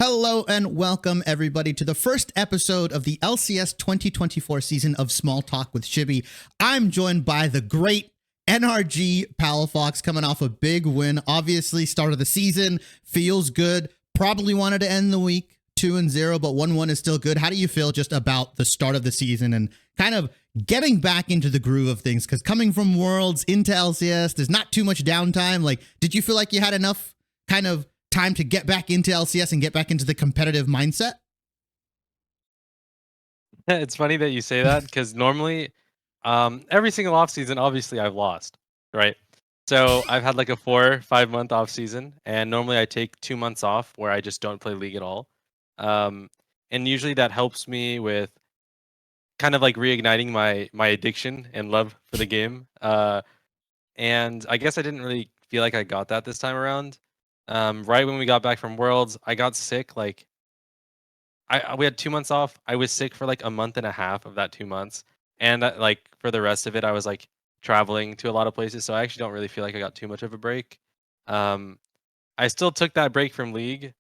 Hello and welcome everybody to the first episode of the LCS 2024 season of Small Talk with Shibby. I'm joined by the great NRG Palafox coming off a big win. Obviously, start of the season, feels good. Probably wanted to end the week 2-0, but 1-1 is still good. How do you feel just about the start of the season and kind of getting back into the groove of things? Because coming from Worlds into LCS, there's not too much downtime. Like, did you feel like you had enough kind of time to get back into LCS and get back into the competitive mindset? It's funny that you say that because normally, every single off season, obviously I've lost, right? So I've had like a 4-5 month off season, and normally I take 2 months off where I just don't play League at all. Um, and usually that helps me with kind of like reigniting my addiction and love for the game. And I guess I didn't really feel like I got that this time around. Right when we got back from Worlds, I got sick. Like we had 2 months off. I was sick for like a month and a half of that 2 months, and like for the rest of it, I was like traveling to a lot of places. So I actually don't really feel like I got too much of a break. Um, I still took that break from League,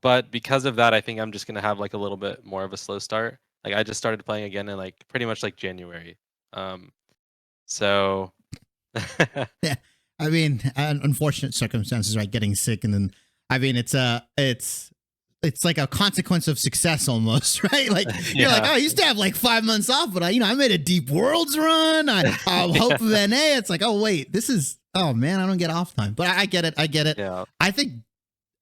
but because of that, I think I'm just gonna have like a little bit more of a slow start. Like I just started playing again in like pretty much like January. Um, so Yeah, I mean, unfortunate circumstances, right? Getting sick, and then I mean, it's like a consequence of success almost, right? Like you're like, yeah, oh, I used to have like 5 months off, but I made a deep Worlds run. I hope of NA. It's like, oh wait, this is, oh man, I don't get off time. But I get it. I get it. yeah. I think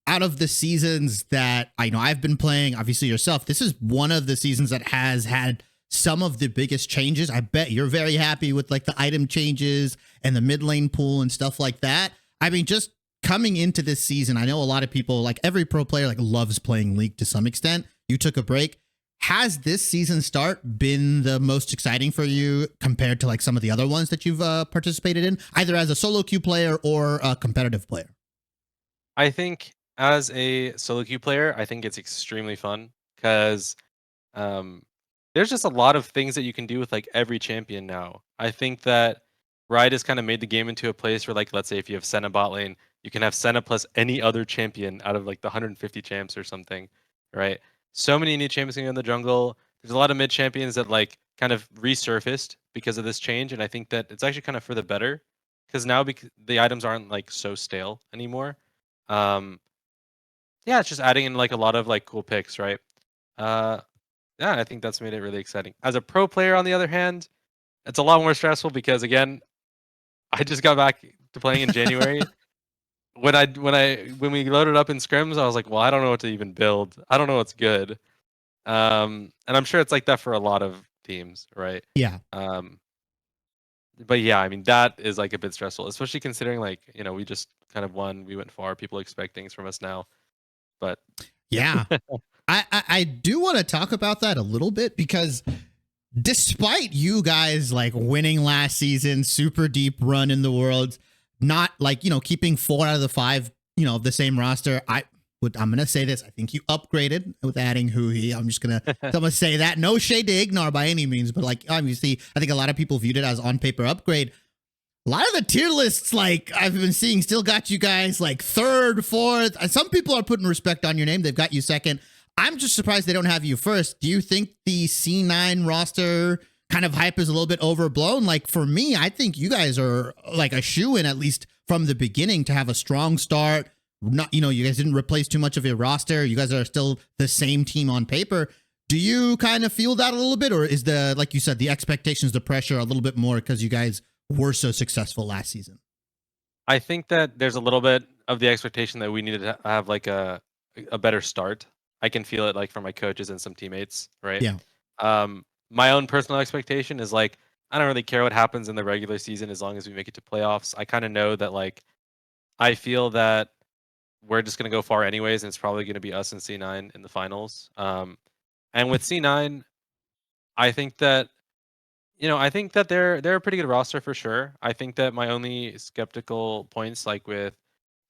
out of the seasons that I know I've been playing, obviously yourself, this is one of the seasons that has had some of the biggest changes. I bet you're very happy with like the item changes and the mid lane pool and stuff like that. I mean, just coming into this season, I know a lot of people, like every pro player, like loves playing League to some extent. You took a break. Has this season start been the most exciting for you compared to like some of the other ones that you've participated in, either as a solo queue player or a competitive player? I think as a solo queue player, I think it's extremely fun because um, there's just a lot of things that you can do with like every champion now. I think that Riot has kind of made the game into a place where, like, let's say if you have Senna bot lane, you can have Senna plus any other champion out of like the 150 champs or something, right? So many new champions in the jungle. There's a lot of mid champions that like kind of resurfaced because of this change, and I think that it's actually kind of for the better because now the items aren't like so stale anymore. Um, yeah, it's just adding in like a lot of like cool picks, right? Uh, yeah, I think that's made it really exciting. As a pro player, on the other hand, it's a lot more stressful because again, I just got back to playing in January. When we loaded up in scrims, I was like, well, I don't know what to even build. I don't know what's good. And I'm sure it's like that for a lot of teams, right? Yeah. Um, but yeah, I mean that is like a bit stressful, especially considering like we just kind of won, we went far. People expect things from us now, but Yeah. I do want to talk about that a little bit because despite you guys like winning last season, super deep run in the world, not like, keeping 4 out of the 5, of the same roster, I'm going to say this. I think you upgraded with adding Huhi. I'm going to say that. No shade to Ignar by any means, but like, obviously, I think a lot of people viewed it as on paper upgrade. A lot of the tier lists, like I've been seeing, still got you guys like third, fourth. Some people are putting respect on your name. They've got you second. I'm just surprised they don't have you first. Do you think the C9 roster kind of hype is a little bit overblown? Like for me, I think you guys are like a shoe-in, at least from the beginning, to have a strong start. Not, you guys didn't replace too much of your roster. You guys are still the same team on paper. Do you kind of feel that a little bit, or is like you said, the expectations, the pressure a little bit more because you guys were so successful last season? I think that there's a little bit of the expectation that we needed to have like a better start. I can feel it like from my coaches and some teammates, right? Yeah. My own personal expectation is like I don't really care what happens in the regular season as long as we make it to playoffs. I kind of know that like I feel that we're just gonna go far anyways, and it's probably gonna be us and C9 in the finals. And with C9, I think that I think that they're a pretty good roster for sure. I think that my only skeptical points, like with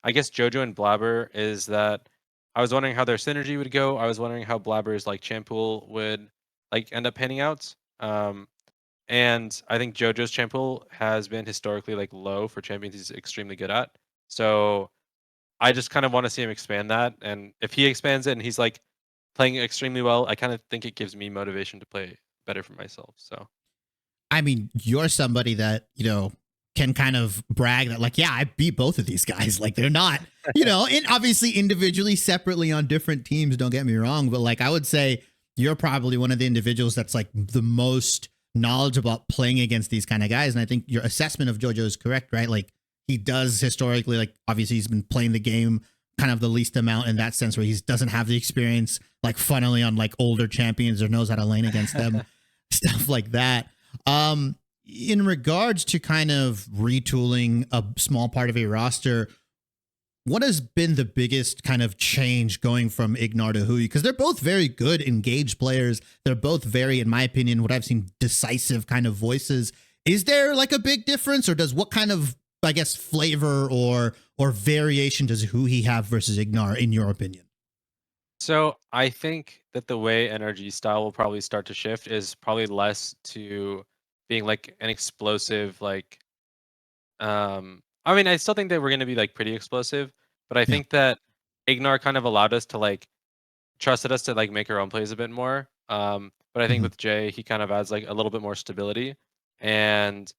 I guess Jojo and Blabber, is that I was wondering how their synergy would go. I was wondering how Blabber's like champ pool would like end up panning out. And I think Jojo's champ pool has been historically like low for champions he's extremely good at. So I just kind of want to see him expand that. And if he expands it and he's like playing extremely well, I kind of think it gives me motivation to play better for myself. So I mean, you're somebody that, can kind of brag that, like, yeah, I beat both of these guys. Like, they're not, and obviously individually, separately on different teams, don't get me wrong. But like, I would say you're probably one of the individuals that's like the most knowledgeable about playing against these kind of guys. And I think your assessment of JoJo is correct, right? Like, he does historically, like, obviously he's been playing the game kind of the least amount in that sense, where he doesn't have the experience, like, funnily on like older champions or knows how to lane against them, stuff like that. In regards to kind of retooling a small part of a roster, what has been the biggest kind of change going from Ignar to Huhi? Because they're both very good, engaged players. They're both very, in my opinion, what I've seen, decisive kind of voices. Is there like a big difference, or does what kind of, I guess, flavor or variation does Huhi have versus Ignar, in your opinion? So I think that the way NRG style will probably start to shift is probably less to being like an explosive, like I mean, I still think that we're gonna be like pretty explosive, but I Yeah. think that Ignar kind of allowed us to like trusted us to like make our own plays a bit more. But I think Mhm. with Jay, he kind of adds like a little bit more stability, and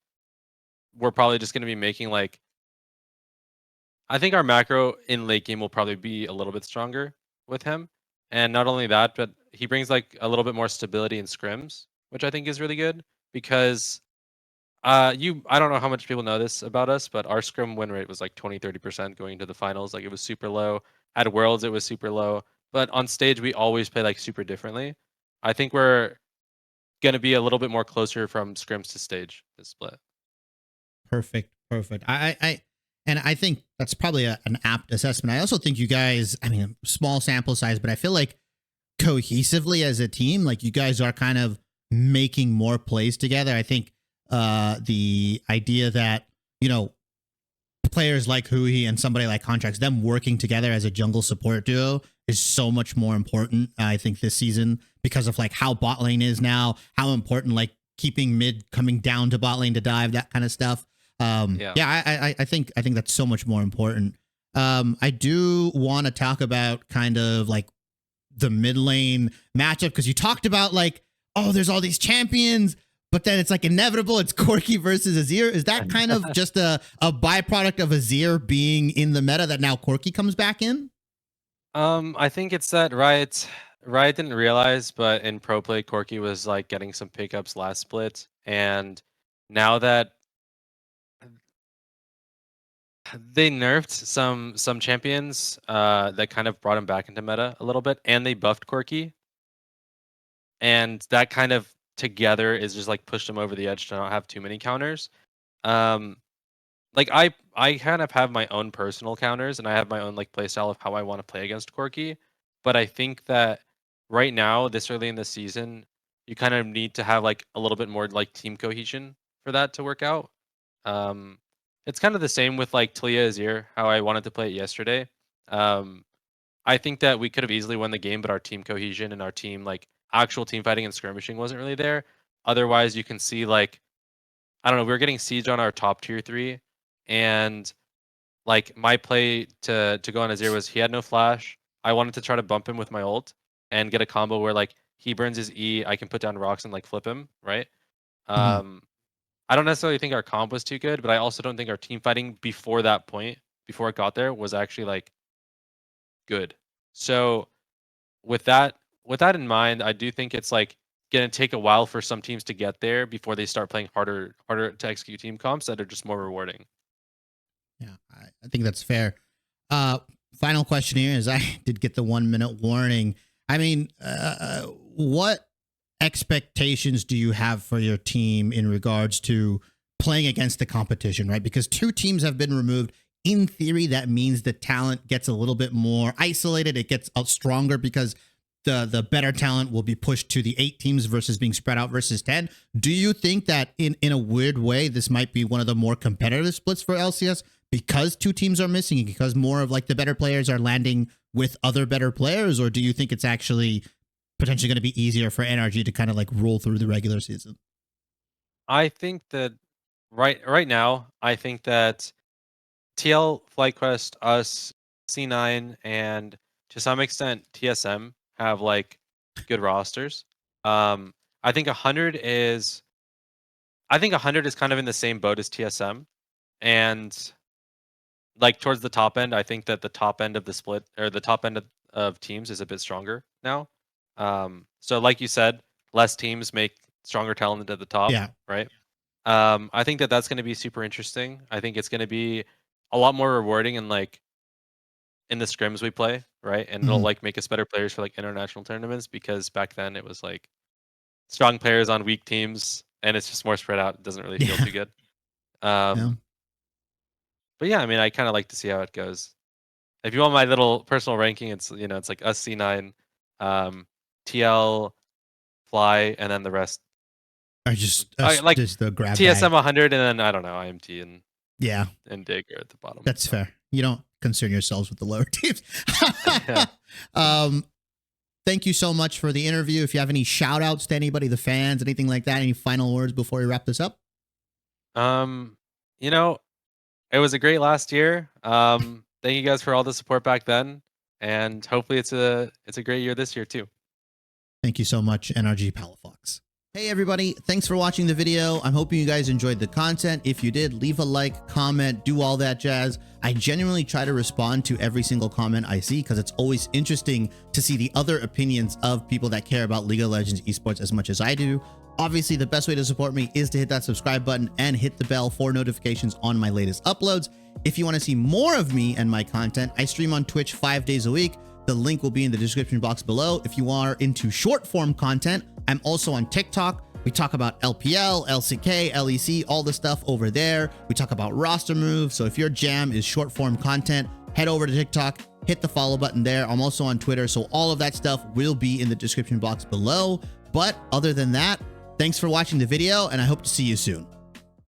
we're probably just gonna be making like I think our macro in late game will probably be a little bit stronger with him. And not only that, but he brings like a little bit more stability in scrims, which I think is really good because I don't know how much people know this about us, but our scrim win rate was like 20-30% going into the finals. Like it was super low. At Worlds it was super low. But on stage we always play like super differently. I think we're gonna be a little bit more closer from scrims to stage this split. Perfect. Perfect. And I think that's probably an apt assessment. I also think you guys, I mean, small sample size, but I feel like cohesively as a team, like you guys are kind of making more plays together. I think the idea that, you know, players like Huhi and somebody like Contracts, them working together as a jungle support duo is so much more important, I think, this season because of like how bot lane is now, how important like keeping mid coming down to bot lane to dive, that kind of stuff. Yeah. Yeah, I think that's so much more important. I do want to talk about kind of like the mid lane matchup because you talked about like, oh, there's all these champions, but then it's like inevitable. It's Corki versus Azir. Is that kind of just a byproduct of Azir being in the meta that now Corki comes back in? I think it's that Riot didn't realize, but in pro play, Corki was like getting some pickups last split, and now that they nerfed some champions, that kind of brought him back into meta a little bit, and they buffed Corki, and that kind of together is just like pushed him over the edge to not have too many counters. Um, like I kind of have my own personal counters, and I have my own like play style of how I want to play against Corki. But I think that right now, this early in the season, you kind of need to have like a little bit more like team cohesion for that to work out. Um, it's kind of the same with like Talia Azir, how I wanted to play it yesterday. Um, I think that we could have easily won the game, but our team cohesion and our team like actual team fighting and skirmishing wasn't really there. Otherwise, you can see like I don't know, we were getting siege on our top tier 3, and, like, my play to go on Azir was he had no flash. I wanted to try to bump him with my ult and get a combo where, like, he burns his E, I can put down rocks and, like, flip him, right? Mhm. Um, I don't necessarily think our comp was too good, but I also don't think our team fighting before that point, before it got there, was actually, like, good. So, with that with that in mind, I do think it's, like, gonna take a while for some teams to get there before they start playing harder to execute team comps that are just more rewarding. Yeah, I think that's fair. Uh, Final question here is I did get the 1 minute warning. I mean, what expectations do you have for your team in regards to playing against the competition, right? Because two teams have been removed. In theory, that means the talent gets a little bit more isolated. It gets stronger because the better talent will be pushed to the 8 teams versus being spread out versus 10. Do you think that in a weird way, this might be one of the more competitive splits for LCS because two teams are missing and because more of like the better players are landing with other better players? Or do you think it's actually potentially going to be easier for NRG to kind of like roll through the regular season? I think that right now, I think that TL, FlyQuest, us, C9 and to some extent TSM have like good rosters. I think 100 is kind of in the same boat as TSM, and like towards the top end, I think that the top end of the split or the top end of teams is a bit stronger now. So like you said, less teams make stronger talent at the top, Yeah. right? I think that that's going to be super interesting. I think it's going to be a lot more rewarding in like in the scrims we play, right? And it'll Mhm. like make us better players for like international tournaments because back then it was like strong players on weak teams and it's just more spread out. It doesn't really feel Yeah. too good. Yeah. But yeah, I mean, I kind of like to see how it goes. If you want my little personal ranking, it's it's like us C9, TL, Fly, and then the rest. Or just Like just the grab TSM bag. 100, and then I don't know, IMT Yeah, and Dig are at the bottom. that's fair. You don't concern yourselves with the lower teams. Yeah. Thank you so much for the interview. If you have any shout outs to anybody, the fans, anything like that, any final words before we wrap this up? You know, it was a great last year. Thank you guys for all the support back then, and hopefully it's a great year this year too. Thank you so much, NRG Palafox. Hey everybody, thanks for watching the video. I'm hoping you guys enjoyed the content. If you did, leave a like, comment, do all that jazz. I genuinely try to respond to every single comment I see because it's always interesting to see the other opinions of people that care about League of Legends esports as much as I do. Obviously, the best way to support me is to hit that subscribe button and hit the bell for notifications on my latest uploads. If you want to see more of me and my content, I stream on Twitch 5 days a week. The link will be in the description box below. If you are into short form content, I'm also on TikTok. We talk about LPL, LCK, LEC, all the stuff over there. We talk about roster moves. So if your jam is short form content, head over to TikTok, hit the follow button there. I'm also on Twitter. So all of that stuff will be in the description box below. But other than that, thanks for watching the video and I hope to see you soon.